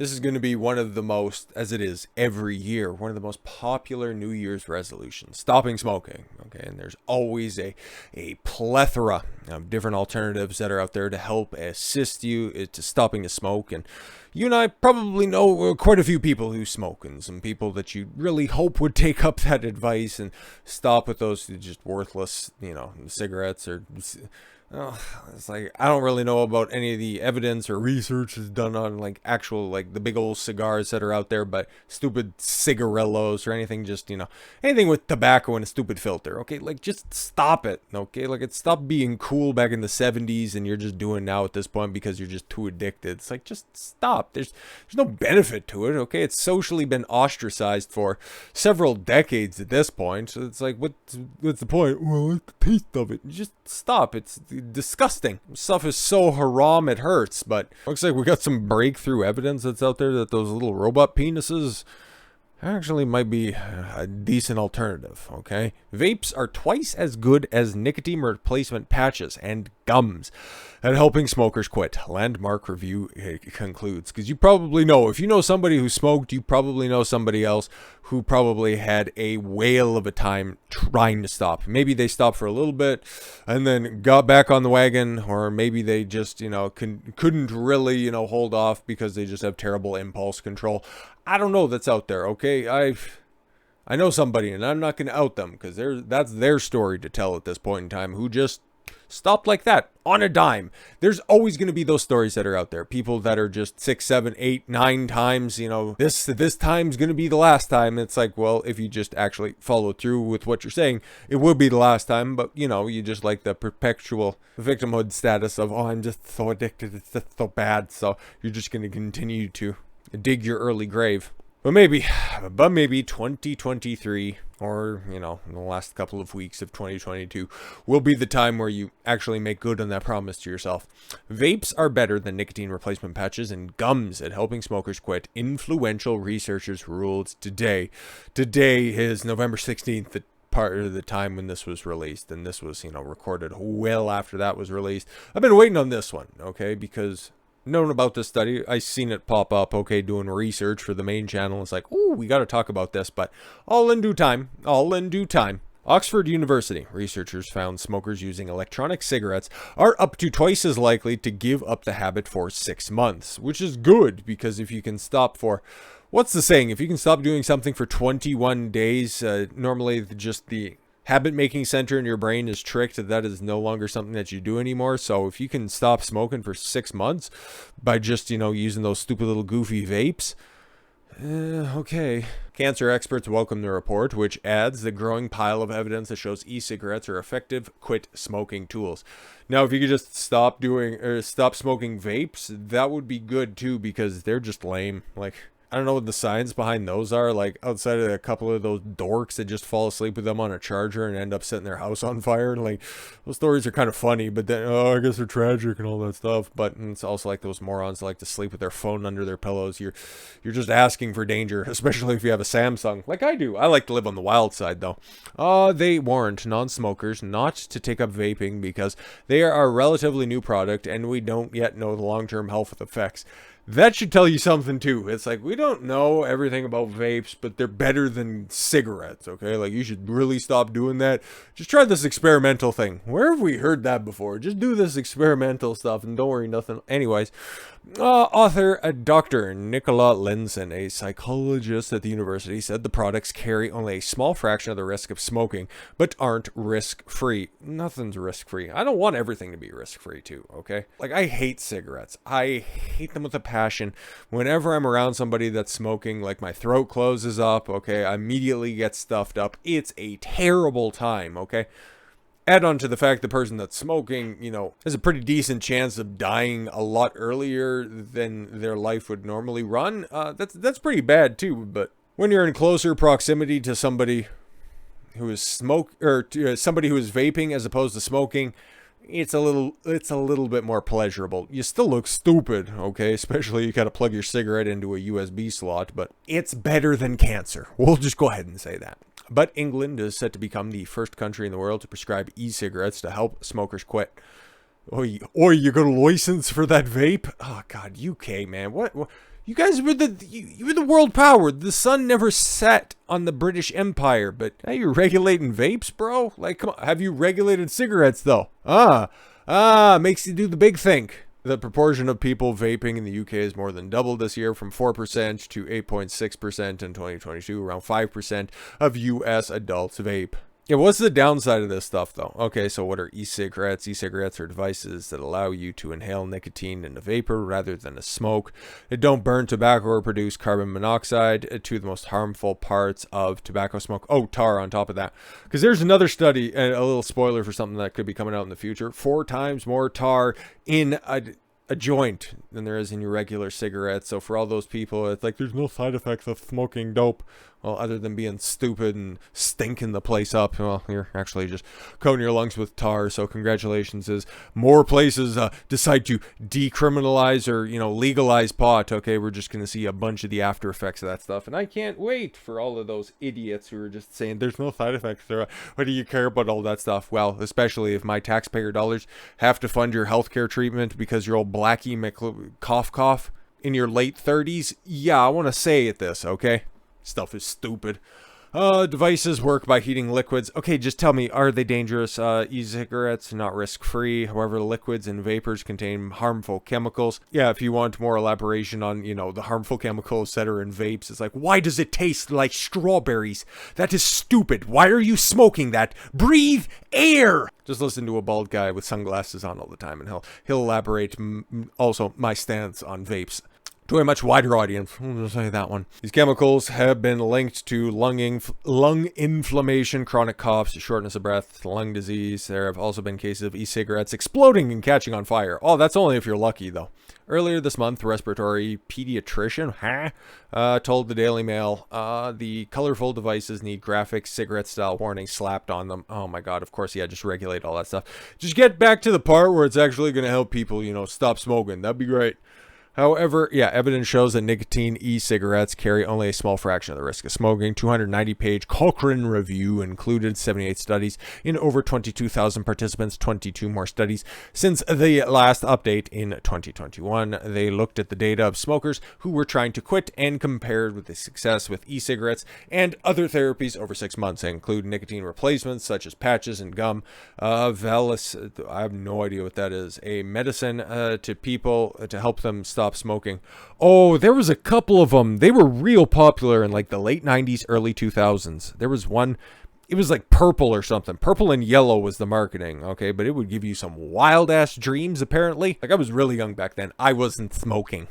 This is going to be one of the most, as it is every year, one of the most popular New Year's resolutions, stopping smoking. Okay, and there's always a plethora of different alternatives that are out there to help assist you to stopping the smoke. And you and I probably know quite a few people who smoke, and some people that you really hope would take up that advice and stop with those just worthless, cigarettes or... Oh, it's like, I don't really know about any of the evidence or research that's done on like actual, like the big old cigars that are out there, but stupid cigarillos or anything, just, anything with tobacco and a stupid filter. Okay, like just stop it. Okay, like it stopped being cool back in the 70s and you're just doing now at this point because you're just too addicted. It's like, just stop. There's no benefit to it. Okay, it's socially been ostracized for several decades at this point. So it's like, what's the point? Well, I like the taste of it. Just stop. It's disgusting. Stuff is so haram it hurts. But looks like we got some breakthrough evidence that's out there that those little robot penises actually might be a decent alternative. Okay, vapes are twice as good as nicotine replacement patches and gums at helping smokers quit. Landmark review concludes, because you probably know, if you know somebody who smoked, you probably know somebody else who probably had a whale of a time trying to stop. Maybe they stopped for a little bit and then got back on the wagon, or maybe they just couldn't really hold off because they just have terrible impulse control. I don't know, that's out there. Okay, I know somebody, and I'm not going to out them because that's their story to tell at this point in time, who just stopped like that on a dime. There's always going to be those stories that are out there. People that are just 6, 7, 8, 9 times, this time's going to be the last time. It's like, well, if you just actually follow through with what you're saying, it would be the last time. But, you just like the perpetual victimhood status of, oh, I'm just so addicted. It's just so bad. So you're just going to continue to dig your early grave. But maybe 2023, or, in the last couple of weeks of 2022, will be the time where you actually make good on that promise to yourself. Vapes are better than nicotine replacement patches and gums at helping smokers quit. Influential researchers ruled today. Today is November 16th, the part of the time when this was released, and this was, recorded well after that was released. I've been waiting on this one, okay, because... known about this study. I seen it pop up, okay, doing research for the main channel. It's like, oh, we got to talk about this, but all in due time. Oxford University researchers found smokers using electronic cigarettes are up to twice as likely to give up the habit for 6 months, which is good, because if you can stop for, what's the saying? If you can stop doing something for 21 days, normally just the habit-making center in your brain is tricked that is no longer something that you do anymore. So if you can stop smoking for 6 months by just, using those stupid little goofy vapes, okay. Cancer experts welcome the report, which adds the growing pile of evidence that shows e-cigarettes are effective quit smoking tools. Now, if you could just stop smoking vapes, that would be good too, because they're just lame. Like, I don't know what the science behind those are, like outside of a couple of those dorks that just fall asleep with them on a charger and end up setting their house on fire. Like, those stories are kind of funny, but then, I guess they're tragic and all that stuff. But it's also like those morons that like to sleep with their phone under their pillows. You're just asking for danger, especially if you have a Samsung, like I do. I like to live on the wild side, though. They warned non-smokers not to take up vaping because they are a relatively new product and we don't yet know the long-term health effects. That should tell you something too. It's like, we don't know everything about vapes, but they're better than cigarettes, okay? Like, you should really stop doing that. Just try this experimental thing. Where have we heard that before? Just do this experimental stuff and don't worry, nothing. Anyways, author Dr. Nicola Linson, a psychologist at the university, said the products carry only a small fraction of the risk of smoking, but aren't risk-free. Nothing's risk-free. I don't want everything to be risk-free too, okay? Like, I hate cigarettes. I hate them with a passion. Whenever I'm around somebody that's smoking, like, my throat closes up, okay? I immediately get stuffed up. It's a terrible time, okay? Add on to the fact the person that's smoking, has a pretty decent chance of dying a lot earlier than their life would normally run. That's pretty bad too. But when you're in closer proximity to somebody who is somebody who is vaping as opposed to smoking, it's a little bit more pleasurable. You still look stupid, okay? Especially you got to plug your cigarette into a USB slot, but it's better than cancer. We'll just go ahead and say that. But England is set to become the first country in the world to prescribe e-cigarettes to help smokers quit. You got a license for that vape? Oh, God, UK, man. What? You guys were you were the world power. The sun never set on the British Empire, but now you're regulating vapes, bro? Like, come on. Have you regulated cigarettes, though? Makes you do the big think. The proportion of people vaping in the UK has more than doubled this year, from 4% to 8.6% in 2022. Around 5% of US adults vape. Yeah, what's the downside of this stuff, though? Okay, so what are e-cigarettes? E-cigarettes are devices that allow you to inhale nicotine in a vapor rather than a smoke. They don't burn tobacco or produce carbon monoxide, two of the most harmful parts of tobacco smoke. Oh, tar on top of that. Because there's another study, a little spoiler for something that could be coming out in the future. 4 times more tar in a joint than there is in your regular cigarette. So for all those people, it's like there's no side effects of smoking dope. Well, other than being stupid and stinking the place up. Well, you're actually just coating your lungs with tar. So congratulations, as more places decide to decriminalize or, legalize pot. Okay, we're just going to see a bunch of the after effects of that stuff. And I can't wait for all of those idiots who are just saying there's no side effects. Why do you care about all that stuff? Well, especially if my taxpayer dollars have to fund your healthcare treatment because you're old Blackie cough in your late 30s. Yeah, I want to say it this, okay? Stuff is stupid. Devices work by heating liquids. Okay, just tell me, are they dangerous? E-cigarettes, not risk-free. However, liquids and vapors contain harmful chemicals. Yeah, if you want more elaboration on, the harmful chemicals that are in vapes, it's like, why does it taste like strawberries? That is stupid. Why are you smoking that? Breathe air! Just listen to a bald guy with sunglasses on all the time, and he'll elaborate also my stance on vapes to a much wider audience. I'll just say that one. These chemicals have been linked to lung inflammation, chronic coughs, shortness of breath, lung disease. There have also been cases of e-cigarettes exploding and catching on fire. Oh, that's only if you're lucky, though. Earlier this month, a respiratory pediatrician told the Daily Mail the colorful devices need graphic cigarette-style warnings slapped on them. Oh my god, of course, yeah, just regulate all that stuff. Just get back to the part where it's actually going to help people, stop smoking. That'd be great. However, yeah, evidence shows that nicotine e-cigarettes carry only a small fraction of the risk of smoking. 290-page Cochrane review included 78 studies in over 22,000 participants, 22 more studies since the last update in 2021. They looked at the data of smokers who were trying to quit and compared with the success with e-cigarettes and other therapies over 6 months. They include nicotine replacements such as patches and gum. Valis, I have no idea what that is. A medicine to people to help them stop smoking. Oh, there was a couple of them. They were real popular in like the late 90s, early 2000s. There was one, it was like purple or something. Purple and yellow was the marketing, okay? But it would give you some wild-ass dreams, apparently. Like, I was really young back then. I wasn't smoking.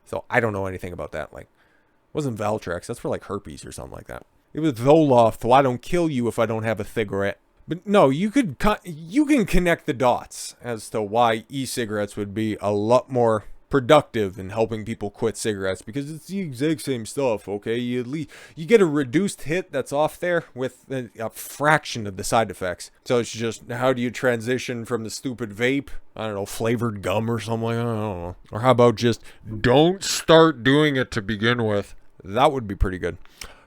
So I don't know anything about that. Like, it wasn't Valtrex. That's for like herpes or something like that. It was Zoloft. Well, I don't kill you if I don't have a cigarette. But no, you can connect the dots as to why e-cigarettes would be a lot more productive in helping people quit cigarettes, because it's the exact same stuff. Okay, you get a reduced hit that's off there with a fraction of the side effects. So it's just, how do you transition from the stupid vape, I don't know, flavored gum or something like that? I don't know. Or how about just don't start doing it to begin with? That would be pretty good.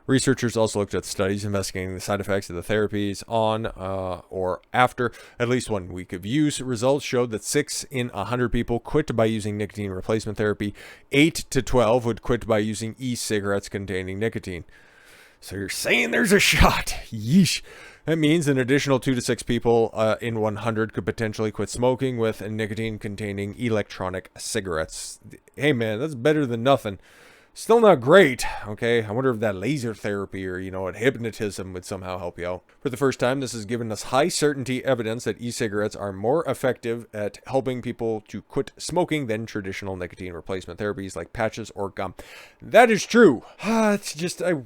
Researchers also looked at studies investigating the side effects of the therapies on or after at least 1 week of use. Results showed that 6 in 100 people quit by using nicotine replacement therapy. 8 to 12 would quit by using e-cigarettes containing nicotine. So you're saying there's a shot. Yeesh. That means an additional 2 to 6 people in 100 could potentially quit smoking with nicotine-containing electronic cigarettes. Hey man, that's better than nothing. Still not great, okay? I wonder if that laser therapy or, hypnotism would somehow help you out. For the first time, this has given us high certainty evidence that e-cigarettes are more effective at helping people to quit smoking than traditional nicotine replacement therapies like patches or gum. That is true. It's just, it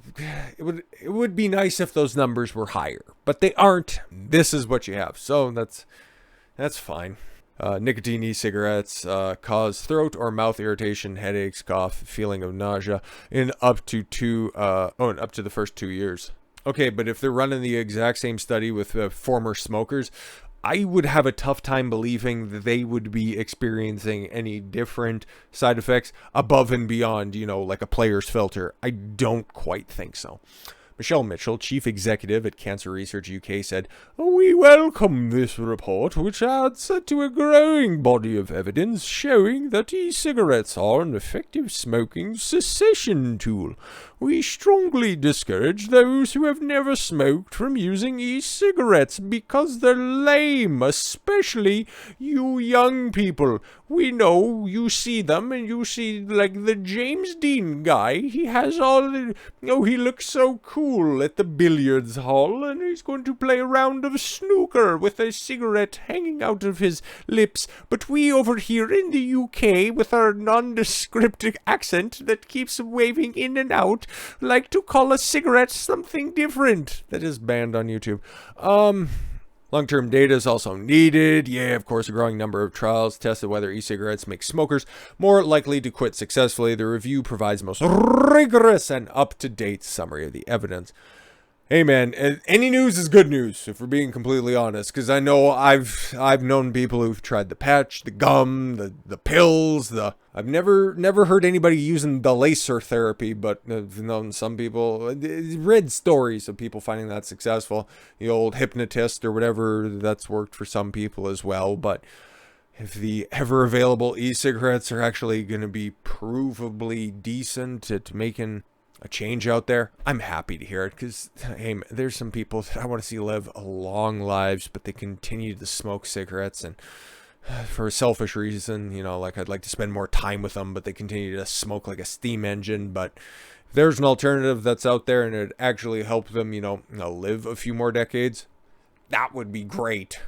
would be nice if those numbers were higher, but they aren't. This is what you have, so that's fine. Nicotine e-cigarettes cause throat or mouth irritation, headaches, cough, feeling of nausea in up to the first 2 years. Okay, but if they're running the exact same study with former smokers, I would have a tough time believing that they would be experiencing any different side effects above and beyond, like a player's filter. I don't quite think so. Michelle Mitchell, chief executive at Cancer Research UK, said, "We welcome this report, which adds to a growing body of evidence showing that e-cigarettes are an effective smoking cessation tool. We strongly discourage those who have never smoked from using e-cigarettes because they're lame, especially you young people. We know you see them and you see, like, the James Dean guy. He has all the... Oh, he looks so cool at the billiards hall, and he's going to play a round of snooker with a cigarette hanging out of his lips. But we over here in the UK, with our nondescript accent that keeps waving in and out, like to call a cigarette something different." That is banned on YouTube. Long-term data is also needed. Yeah, of course, a growing number of trials tested whether e-cigarettes make smokers more likely to quit successfully. The review provides the most rigorous and up-to-date summary of the evidence. Hey man, any news is good news, if we're being completely honest, because I know I've known people who've tried the patch, the gum, the pills, I've never heard anybody using the laser therapy, but I've known some people, read stories of people finding that successful. The old hypnotist or whatever, that's worked for some people as well, but if the ever-available e-cigarettes are actually going to be provably decent at making a change out there, I'm happy to hear it, because, hey, there's some people that I want to see live long lives, but they continue to smoke cigarettes, and for a selfish reason, you know, like I'd like to spend more time with them, but they continue to smoke like a steam engine. But if there's an alternative that's out there and it actually helped them, live a few more decades, that would be great.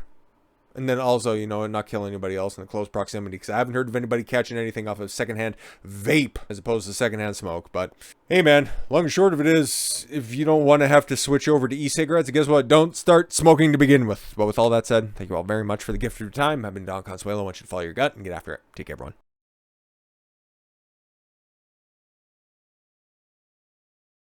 And then also, not kill anybody else in the close proximity, because I haven't heard of anybody catching anything off of secondhand vape as opposed to secondhand smoke. But hey man, long and short of it is, if you don't want to have to switch over to e-cigarettes, guess what? Don't start smoking to begin with. But with all that said, thank you all very much for the gift of your time. I've been Don Consuelo. I want you to follow your gut and get after it. Take care, everyone.